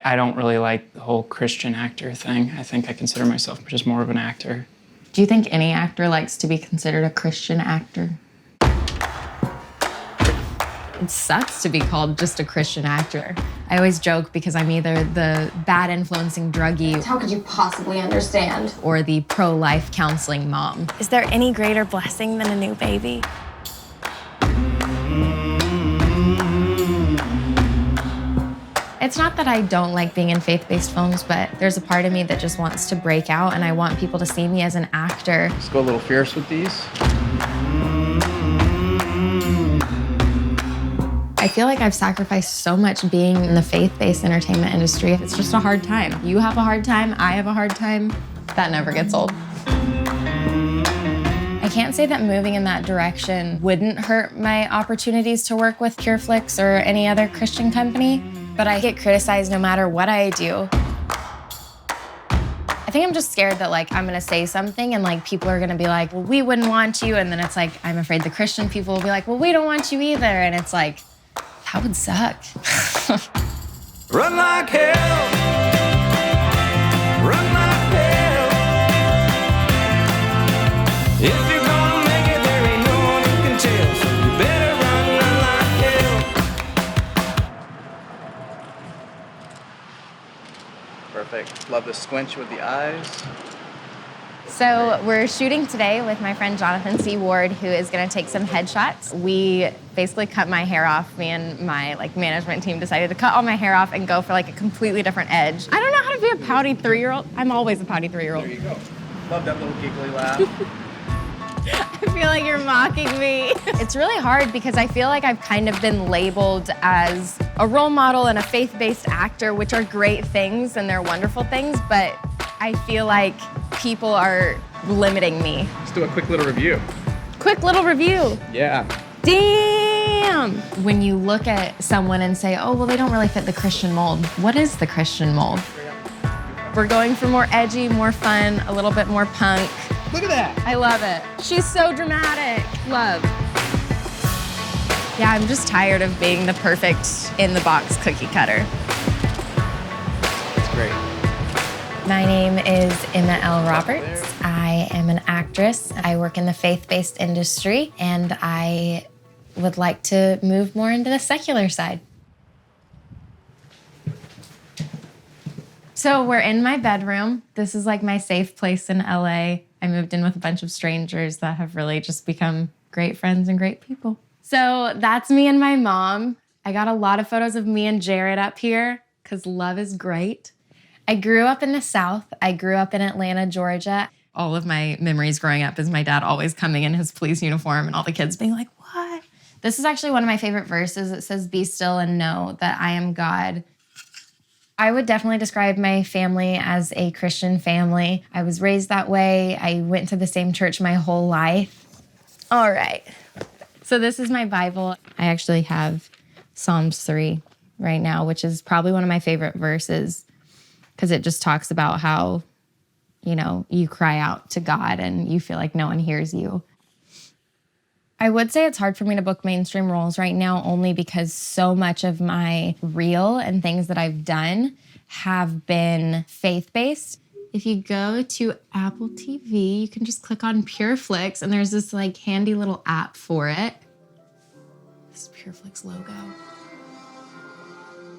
I don't really like the whole Christian actor thing. I think I consider myself just more of an actor. Do you think any actor likes to be considered a Christian actor? It sucks to be called just a Christian actor. I always joke because I'm either the bad influencing druggie. How could you possibly understand? Or the pro-life counseling mom. Is there any greater blessing than a new baby? It's not that I don't like being in faith-based films, but there's a part of me that just wants to break out, and I want people to see me as an actor. Let's go a little fierce with these. I feel like I've sacrificed so much being in the faith-based entertainment industry. It's just a hard time. You have a hard time, I have a hard time. That never gets old. I can't say that moving in that direction wouldn't hurt my opportunities to work with Pureflix or any other Christian company, but I get criticized no matter what I do. I think I'm just scared that I'm gonna say something and people are gonna be like, well, we wouldn't want you. And then it's like, I'm afraid the Christian people will be like, well, we don't want you either. And it's like, that would suck. Run like hell. Run like hell. If you're gonna make it, there ain't no one who can tell. So you better run like hell. Perfect. Love the squinch with the eyes. So we're shooting today with my friend Jonathan C. Ward, who is gonna take some headshots. We basically cut my hair off. Me and my management team decided to cut all my hair off and go for a completely different edge. I don't know how to be a pouty 3-year-old. I'm always a pouty 3-year-old. There you go. Love that little giggly laugh. I feel like you're mocking me. It's really hard because I feel like I've kind of been labeled as a role model and a faith-based actor, which are great things and they're wonderful things, but I feel like people are limiting me. Let's do a quick little review. Quick little review. Yeah. Damn! When you look at someone and say, oh, well, they don't really fit the Christian mold. What is the Christian mold? We're going for more edgy, more fun, a little bit more punk. Look at that. I love it. She's so dramatic. Love. Yeah, I'm just tired of being the perfect in-the-box cookie cutter. That's great. My name is Elle Roberts. I am an actress. I work in the faith-based industry, and I would like to move more into the secular side. So we're in my bedroom. This is my safe place in LA. I moved in with a bunch of strangers that have really just become great friends and great people. So that's me and my mom. I got a lot of photos of me and Jared up here because love is great. I grew up in the South. I grew up in Atlanta, Georgia. All of my memories growing up is my dad always coming in his police uniform and all the kids being like, what? This is actually one of my favorite verses. It says, be still and know that I am God. I would definitely describe my family as a Christian family. I was raised that way. I went to the same church my whole life. All right. So this is my Bible. I actually have Psalms 3 right now, which is probably one of my favorite verses because it just talks about how, you cry out to God and you feel like no one hears you. I would say it's hard for me to book mainstream roles right now only because so much of my reel and things that I've done have been faith-based. If you go to Apple TV, you can just click on Pureflix and there's this handy little app for it. This Pureflix logo.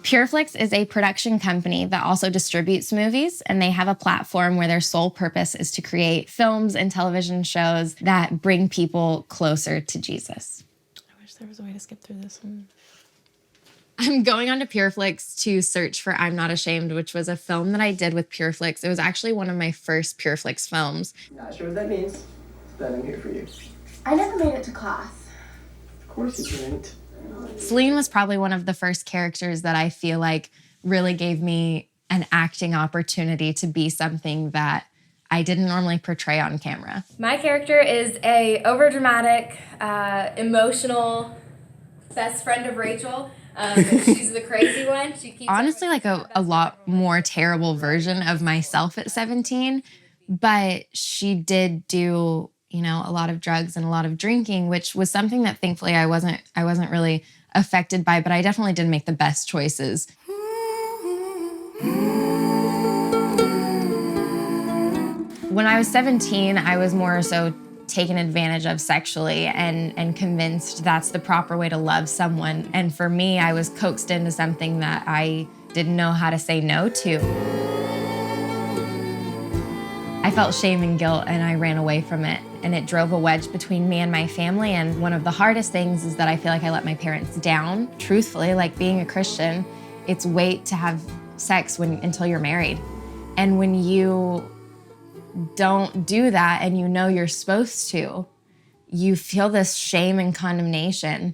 Pureflix is a production company that also distributes movies, and they have a platform where their sole purpose is to create films and television shows that bring people closer to Jesus. I wish there was a way to skip through this one. I'm going onto Pureflix to search for I'm Not Ashamed, which was a film that I did with Pureflix. It was actually one of my first Pureflix films. Not sure what that means, but I'm here for you. I never made it to class. Of course you didn't. Celine was probably one of the first characters that I feel like really gave me an acting opportunity to be something that I didn't normally portray on camera. My character is a overdramatic, emotional best friend of Rachel. She's the crazy one. She keeps honestly a lot more terrible version of myself at 17, but she did do a lot of drugs and a lot of drinking, which was something that thankfully I wasn't really affected by, but I definitely did make the best choices. When I was 17, I was more so taken advantage of sexually and convinced that's the proper way to love someone. And for me, I was coaxed into something that I didn't know how to say no to. I felt shame and guilt and I ran away from it. And it drove a wedge between me and my family. And one of the hardest things is that I feel like I let my parents down. Truthfully, like being a Christian, it's wait to have sex until you're married. And when you don't do that and you know you're supposed to, you feel this shame and condemnation.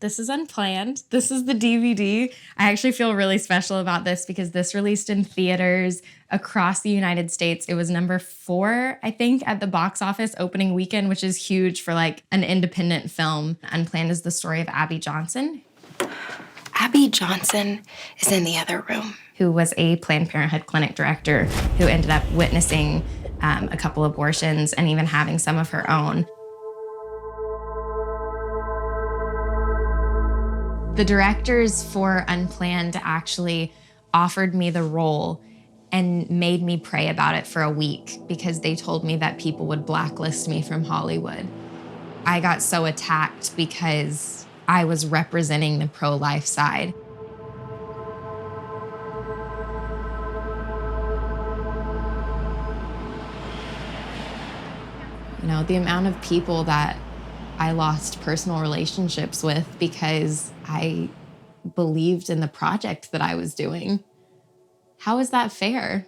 This is Unplanned. This is the DVD. I actually feel really special about this because this released in theaters across the United States. It was number 4, I think, at the box office opening weekend, which is huge for like an independent film. Unplanned is the story of Abby Johnson. Abby Johnson is in the other room. Who was a Planned Parenthood clinic director who ended up witnessing a couple abortions and even having some of her own. The directors for Unplanned actually offered me the role and made me pray about it for a week because they told me that people would blacklist me from Hollywood. I got so attacked because I was representing the pro-life side. You know, the amount of people that I lost personal relationships with because I believed in the project that I was doing. How is that fair?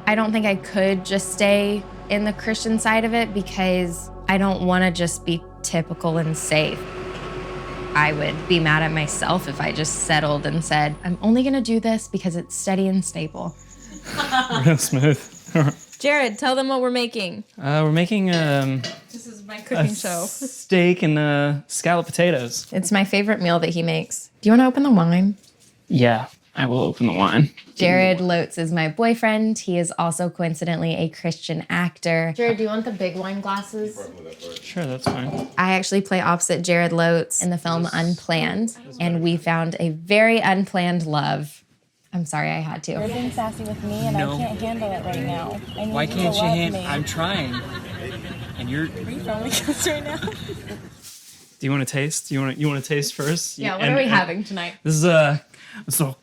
I don't think I could just stay in the Christian side of it because I don't want to just be typical and safe. I would be mad at myself if I just settled and said, I'm only going to do this because it's steady and stable. Real smooth. Jared, tell them what we're making. We're making This is my cooking show. steak and scalloped potatoes. It's my favorite meal that he makes. Do you want to open the wine? Yeah, I will open the wine. Jared Lotes is my boyfriend. He is also coincidentally a Christian actor. Jared, do you want the big wine glasses? Sure, that's fine. I actually play opposite Jared Lotes in the film Unplanned, and we found a very unplanned love. I'm sorry I had to. You're being sassy with me, and No. I can't handle it right now. I need Why you to can't you love handle? me. I'm trying. And you're. Are you filming this right now? Do you want to taste? You want to taste first? Yeah, what are we having tonight? This is a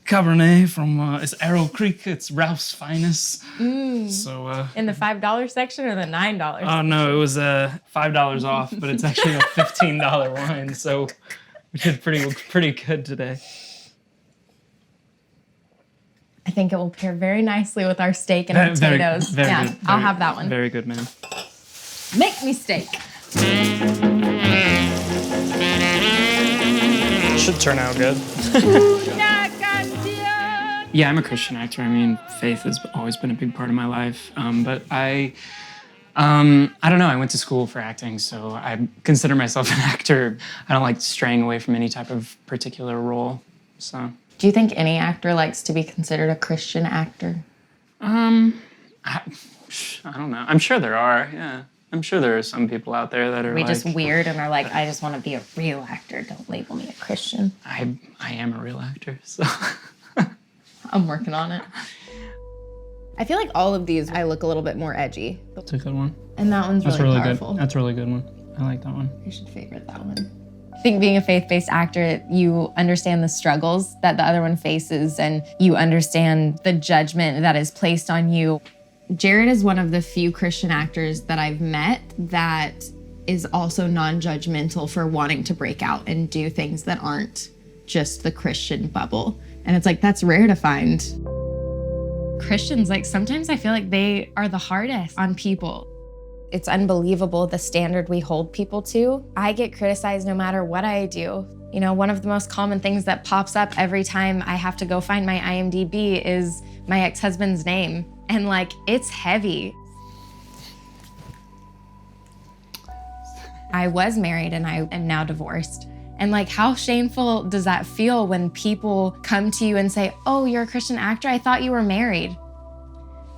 Cabernet from it's Arrow Creek. It's Ralph's finest. So In the $5 section or the $9? oh no, it was $5 off, but it's actually a $15 wine. So we did pretty good today. I think it will pair very nicely with our steak and Very potatoes. good. I'll have that one. Very good, man. Make me steak. Should turn out good. Yeah, I'm a Christian actor. I mean, faith has always been a big part of my life. But I don't know. I went to school for acting, so I consider myself an actor. I don't like straying away from any type of particular role. So. Do you think any actor likes to be considered a Christian actor? I don't know. I'm sure there are. Yeah, I'm sure there are some people out there that are. We like, just weird and are like, I just want to be a real actor. Don't label me a Christian. I am a real actor, so. I'm working on it. I feel like all of these, I look a little bit more edgy. That's a good one. And that one's That's really really powerful. good. That's a really good one. I like that one. I should favorite that one. I think being a faith-based actor, you understand the struggles that the other one faces and you understand the judgment that is placed on you. Jared is one of the few Christian actors that I've met that is also non-judgmental for wanting to break out and do things that aren't just the Christian bubble. And it's like, that's rare to find. Christians, like sometimes I feel like they are the hardest on people. It's unbelievable the standard we hold people to. I get criticized no matter what I do. You know, one of the most common things that pops up every time I have to go find my IMDb is my ex-husband's name. And like, it's heavy. I was married and I am now divorced. And like, how shameful does that feel when people come to you and say, oh, you're a Christian actor? I thought you were married.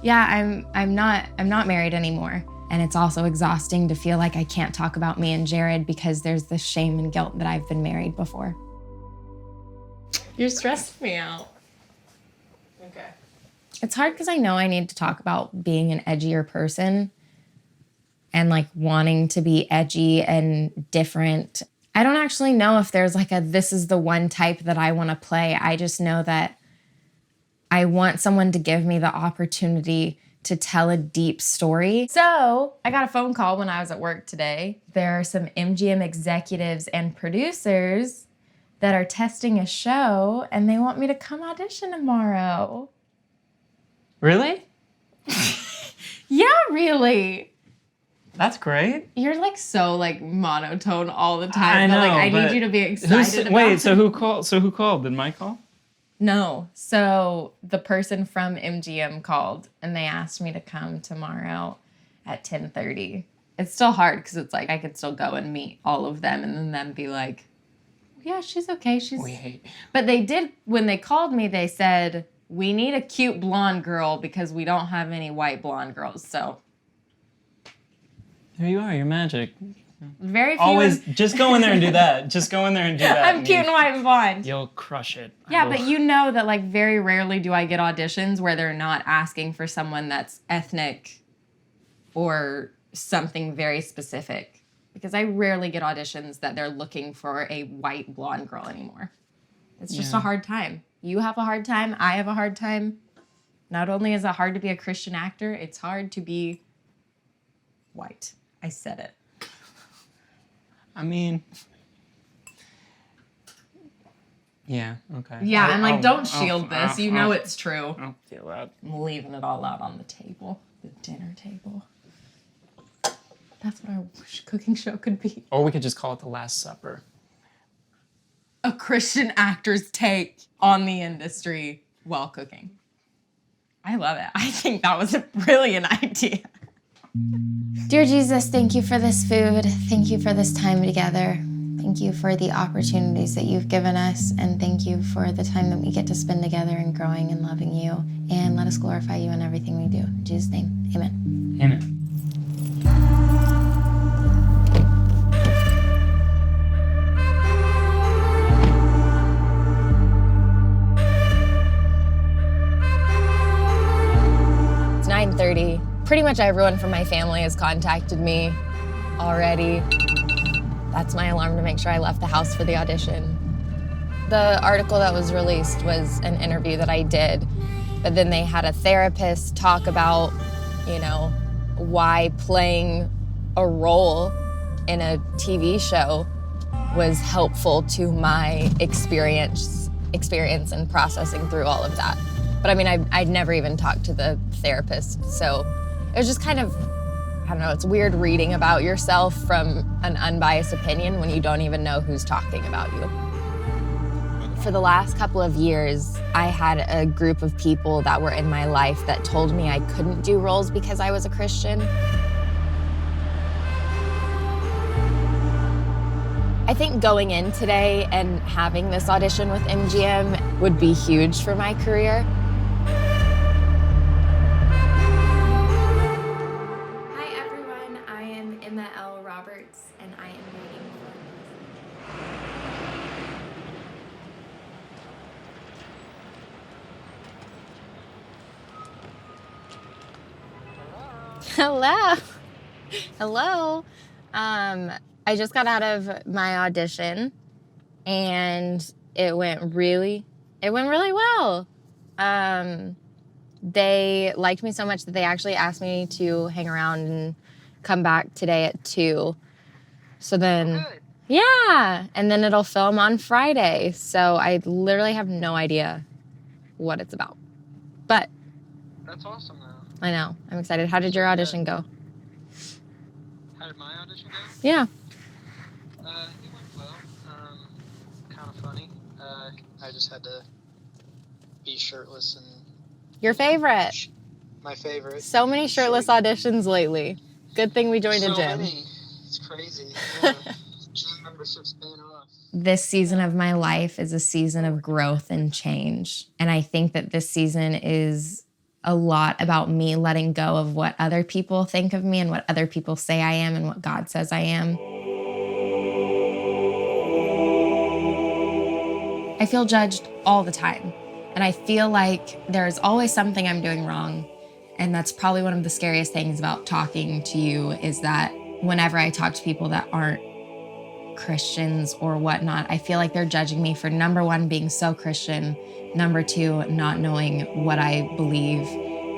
Yeah, I'm not married anymore. And it's also exhausting to feel like I can't talk about me and Jared because there's this shame and guilt that I've been married before. You're stressing me out. Okay. It's hard because I know I need to talk about being an edgier person and like wanting to be edgy and different. I don't actually know if there's like this is the one type that I want to play. I just know that I want someone to give me the opportunity to tell a deep story. So I got a phone call when I was at work today. There are some MGM executives and producers that are testing a show and they want me to come audition tomorrow. Really? Yeah, really. That's great. You're like so like monotone all the time. I know. I but need you to be excited about wait, it. so who called? So who called? Did Mike call? No. So the person from MGM called and they asked me to come tomorrow at 10:30. It's still hard because it's like I could still go and meet all of them and then them be like, yeah, she's okay. But they did, when they called me, they said, we need a cute blonde girl because we don't have any white blonde girls. So There you are. You're magic. very few. Always just go in there and do that. Just go in there and do that. I'm cute and white and blonde. You'll crush it. Yeah, but you know that like very rarely do I get auditions where they're not asking for someone that's ethnic or something very specific. Because I rarely get auditions that they're looking for a white blonde girl anymore. It's just a hard time. You have a hard time. I have a hard time. Not only is it hard to be a Christian actor, it's hard to be white. I said it. I mean, yeah, okay. Yeah, and like, don't shield this. You know it's true. I'll feel that. I'm leaving it all out on the table, the dinner table. That's what our cooking show could be. Or we could just call it The Last Supper. A Christian actor's take on the industry while cooking. I love it. I think that was a brilliant idea. Dear Jesus, thank you for this food. Thank you for this time together. Thank you for the opportunities that you've given us. And thank you for the time that we get to spend together and growing and loving you. And let us glorify you in everything we do. In Jesus' name, amen. Amen. It's 9:30. Pretty much everyone from my family has contacted me already. That's my alarm to make sure I left the house for the audition. The article that was released was an interview that I did, but then they had a therapist talk about, you know, why playing a role in a TV show was helpful to my experience and processing through all of that. But I mean, I'd never even talked to the therapist, so it was just kind of, I don't know, it's weird reading about yourself from an unbiased opinion when you don't even know who's talking about you. For the last couple of years, I had a group of people that were in my life that told me I couldn't do roles because I was a Christian. I think going in today and having this audition with MGM would be huge for my career. Hi everyone, I am Elle Roberts and I am waiting for Hello. Hello. I just got out of my audition and it went really well. They liked me so much that they actually asked me to hang around and come back today at 2. So then, yeah, and then it'll film on Friday. So I literally have no idea what it's about. But that's awesome, though. I know. I'm excited. How did your audition go? How did my audition go? Yeah. It went well. Kind of funny. I just had to be shirtless and... Your favorite. My favorite. So many shirtless auditions lately. Good thing we joined a So gym. many. It's crazy. Yeah. Gym membership's paying off. This season of my life is a season of growth and change. And I think that this season is a lot about me letting go of what other people think of me and what other people say I am and what God says I am. I feel judged all the time. And I feel like there's always something I'm doing wrong. And that's probably one of the scariest things about talking to you is that whenever I talk to people that aren't Christians or whatnot, I feel like they're judging me for number one, being so Christian, number two, not knowing what I believe,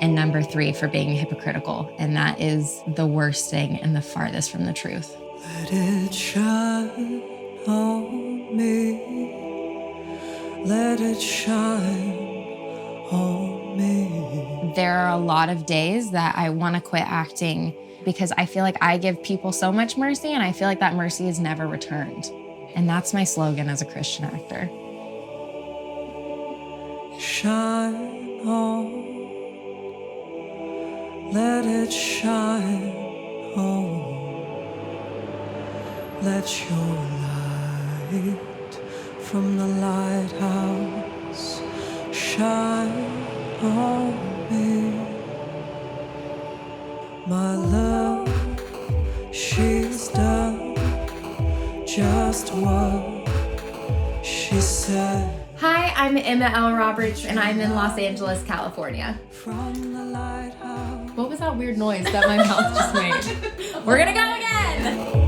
and number three, for being hypocritical. And that is the worst thing and the farthest from the truth. Let it shine on me. Let it shine on me. There are a lot of days that I want to quit acting because I feel like I give people so much mercy and I feel like that mercy is never returned. And that's my slogan as a Christian actor. Shine on. Let it shine on. Let your light from the lighthouse shine on me. My love, she's done just what she said. Hi, I'm Elle Roberts, and I'm in Los Angeles, California. From the lighthouse. What was that weird noise that my mouth just made? We're gonna go again!